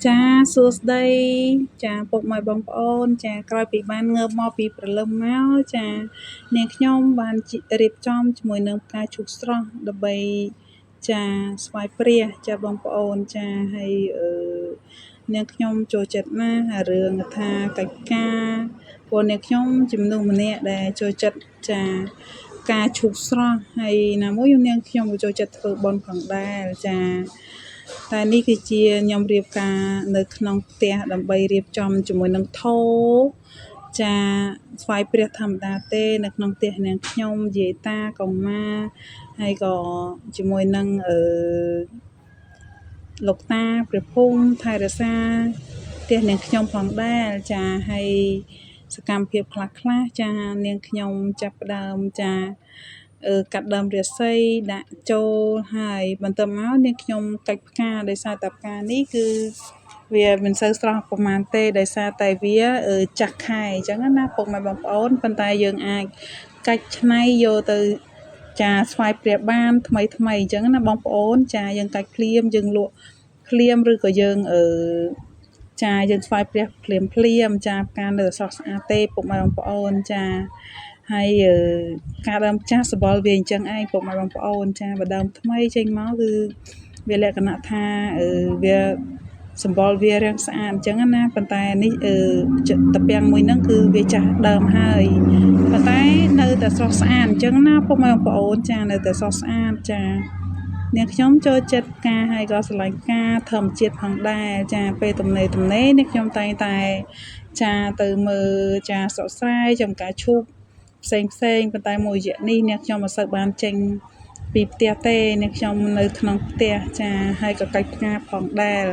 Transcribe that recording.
ចាសួស្តីចាពុកម៉ែបងប្អូនចាក្រោយពីបានងើបមកពីព្រលឹមមកចានាងខ្ញុំបានរៀបចំជាមួយនឹងផ្កាឈូកស្រស់ដើម្បីចាស្វាយព្រះចាបងប្អូនចាហើយនាងខ្ញុំចូលចិត្តណាស់រឿងថាកិច្ចការព្រោះនាងខ្ញុំជំនួសម្នាក់ដែលចូលចិត្តចាការឈូកស្រស់ហើយណាមួយនាងខ្ញុំក៏ចូលចិត្តធ្វើបុណ្យផងដែរចាតែនេះគឺជាខ្ញុំរៀបការនៅក្នុងផ្ទះដើម្បីរៀបចំជាមួយនឹងថោចាស្វាយព្រះធម្មតាទេនៅក្នុងផ្ទះនាងខ្ញុំយាយតាកុមាហើយក៏ជាមួយនឹងលោកតាព្រះភូមិថែរក្សាផ្ទះនាងខ្ញុំផងដែរចាហើយសកម្មភាពខ្លះចានាងខ្ញុំចាប់ផ្ដើមចាកាត់ដើមរាសីដាក់ចូលហើយបន្ទាប់មកនាងខ្ញុំកាច់ផ្កាដោយសារតែផ្កានេះគឺវាមិនសូវស្រស់ប្រហែលទេដោយសារតែវាចាស់ខែអញ្ចឹងណាពុកម៉ែបងប្អូនប៉ុន្តែយើងអាចកាច់ឆ្នៃយកទៅចាស្វាយព្រះបានថ្មីអញ្ចឹងណាបងប្អូនចាយើងកាច់ភ្លាមយើងលក់ភ្លាមឬក៏យើងចាយើងស្វាយព្រះភ្លាមចាផ្កានៅស្រស់ស្អាតទេពុកម៉ែបងប្អូនចាហើយការដើមចាស់សបល់វាអញ្ចឹងឯងពុកម៉ែបងប្អូនចាបើដើមថ្មីចេញមកគឺវាលក្ខណៈថាវាសម្បល់វារាងស្អាតអញ្ចឹងណាប៉ុន្តែនេះតាពាំងមួយហ្នឹងគឺវាចាស់ដើមហើយប៉ុន្តែនៅតែស្រស់ស្អាតអញ្ចឹងណាពុកម៉ែបងប្អូនចានៅតែស្រស់ស្អាតចានាងខ្ញុំចូលចិត្តផ្កាហើយក៏ស្រឡាញ់ផ្កាធម្មជាតិផងដែរចាពេលទំនេរនេះខ្ញុំតែងតែចាទៅមើលចាស្រកស្រែចំការឈូកផ្សេងប៉ុន្តែមួយរយៈនេះនាងខ្ញុំមិនសូវបានចេញពីផ្ទះទេនាងខ្ញុំនៅក្នុងផ្ទះចាហើយក៏កាច់ផ្កាផងដែរ